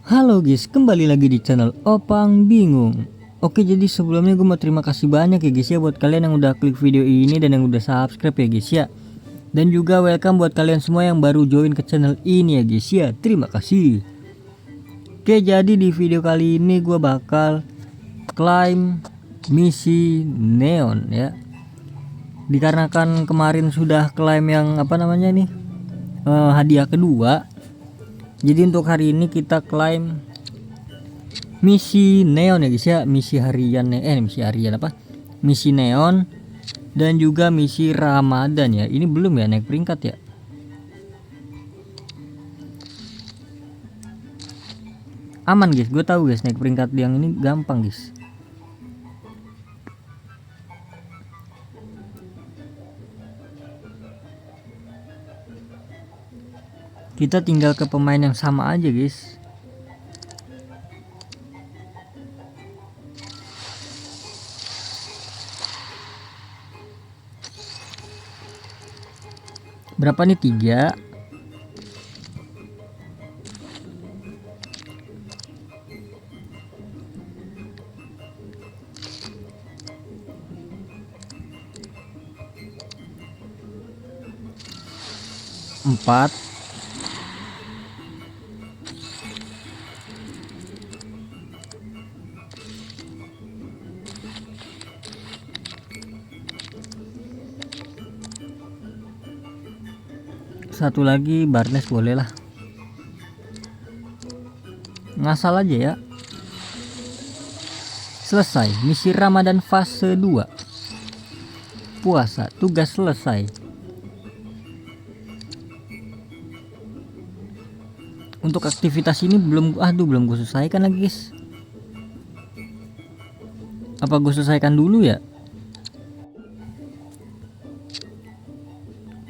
Halo guys, kembali lagi di channel Opang Bingung. Oke, jadi sebelumnya gue mau terima kasih banyak ya guys ya buat kalian yang udah klik video ini dan yang udah subscribe ya guys ya. Dan juga welcome buat kalian semua yang baru join ke channel ini ya guys ya. Terima kasih. Oke, jadi di video kali ini gue bakal climb misi neon ya. Dikarenakan kemarin sudah climb yang apa namanya nih, hadiah kedua. Jadi untuk hari ini kita climb misi neon ya guys ya, misi harian misi neon dan juga misi Ramadan ya. Ini belum ya naik peringkat ya. Aman guys, gue tahu guys, naik peringkat yang ini gampang guys. Kita tinggal ke pemain yang sama aja guys. Berapa nih? 3. Empat. Satu lagi Barnes boleh lah. Ngasal aja ya. Selesai misi Ramadan fase 2. Puasa, tugas selesai. Untuk aktivitas ini belum gue selesaikan lagi guys. Apa gue selesaikan dulu ya?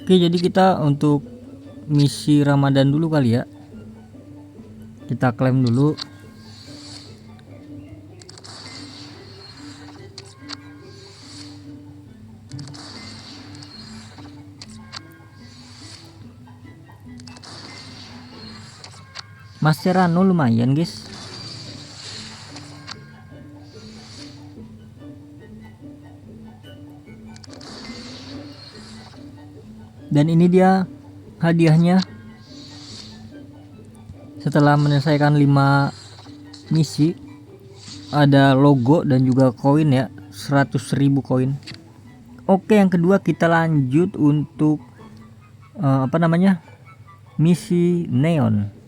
Oke, jadi kita untuk misi Ramadan dulu kali ya. Kita klaim dulu. Mascherano lumayan guys. Dan ini dia hadiahnya. Setelah menyelesaikan 5 misi, ada logo dan juga koin ya, 100.000 koin. Oke, yang kedua kita lanjut untuk misi neon.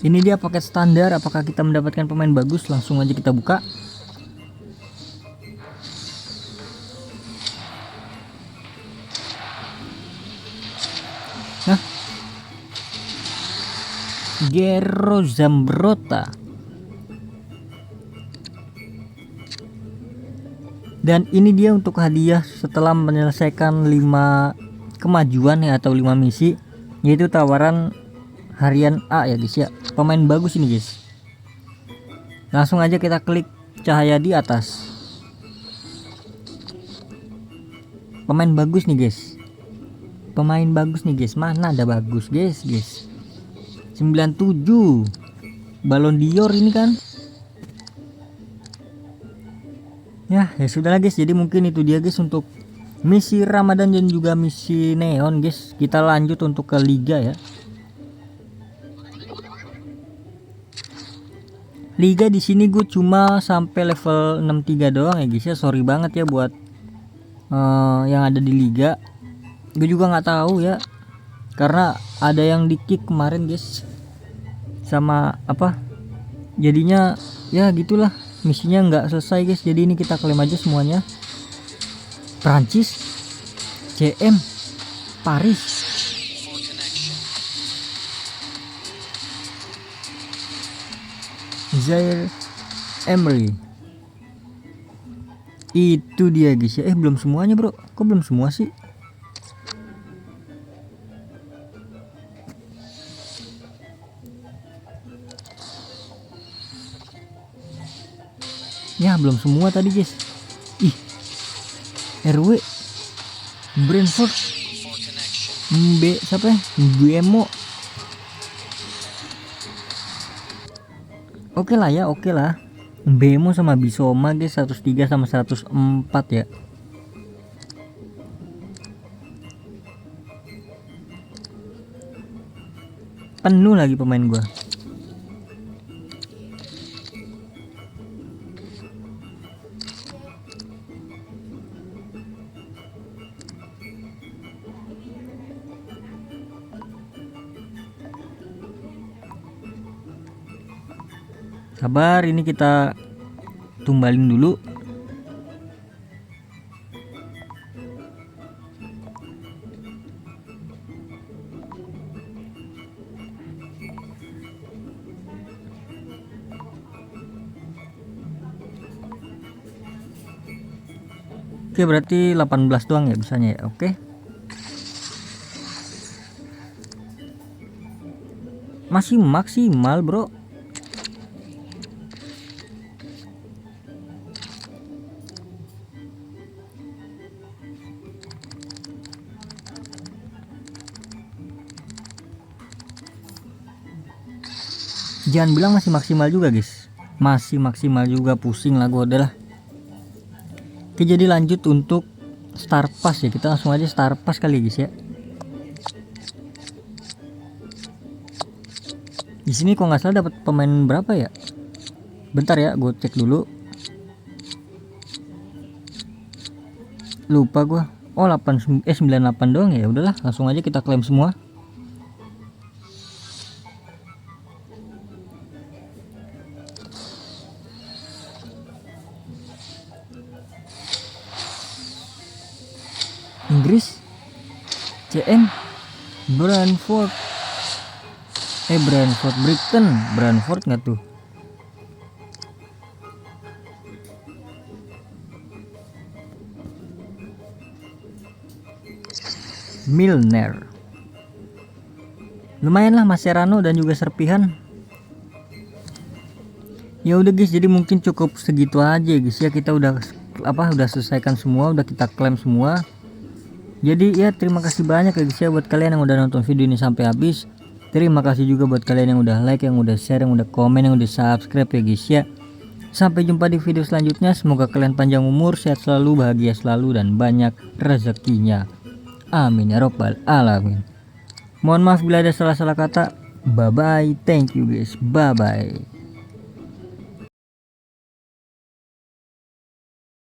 Ini dia paket standar. Apakah kita mendapatkan pemain bagus? Langsung aja kita buka. Nah, Gero Zambrota. Dan ini dia untuk hadiah setelah menyelesaikan 5 kemajuan ya, atau 5 misi, yaitu tawaran harian A ya guys ya. Pemain bagus ini guys. Langsung aja kita klik cahaya di atas. Pemain bagus nih guys. Pemain bagus nih guys. Mana ada bagus guys. 97 Ballon d'Or ini kan. Ya sudah guys. Jadi mungkin itu dia guys untuk misi Ramadan dan juga misi neon guys. Kita lanjut untuk ke liga ya. Liga di sini gue cuma sampai level 63 doang ya guys ya. Sorry banget ya buat yang ada di liga. Gue juga nggak tahu ya, karena ada yang di kick kemarin guys, sama apa, jadinya ya gitulah, misinya nggak selesai guys. Jadi ini kita klaim aja semuanya. Prancis, CM, Paris, Zaire Emery, Itu dia guys ya. Belum semuanya bro, kok belum semua sih? Ya belum semua tadi guys. Ih, RW Brentford B siapa ya? Guemo. Oke lah ya, oke lah. Bemo sama Bisoma guys, 103 sama 104 ya. Penuh lagi pemain gua. Sabar, ini kita tumbalin dulu. Oke, berarti 18 doang ya bisanya ya. Oke. Masih maksimal, bro. Jangan bilang masih maksimal juga guys. Masih maksimal juga, pusing lah gua, udah lah. Oke, jadi lanjut untuk star pass ya. Kita langsung aja star pass kali guys ya. Di sini kok nggak salah dapat pemain berapa ya? Bentar ya, gue cek dulu. Lupa gua. Oh 98 doang ya. Udahlah, langsung aja kita klaim semua. Inggris CM Brentford Brighton Brentford nggak tuh? Milner lumayan lah, Mascherano dan juga Serpihan. Ya udah guys, jadi mungkin cukup segitu aja guys ya. Kita udah selesaikan semua, udah kita klaim semua. Jadi ya terima kasih banyak ya guys ya buat kalian yang udah nonton video ini sampai habis. Terima kasih juga buat kalian yang udah like, yang udah share, yang udah komen, yang udah subscribe ya guys ya. Sampai jumpa di video selanjutnya. Semoga kalian panjang umur, sehat selalu, bahagia selalu, dan banyak rezekinya. Amin ya robbal alamin. Mohon maaf bila ada salah-salah kata. Bye bye, thank you guys, bye bye.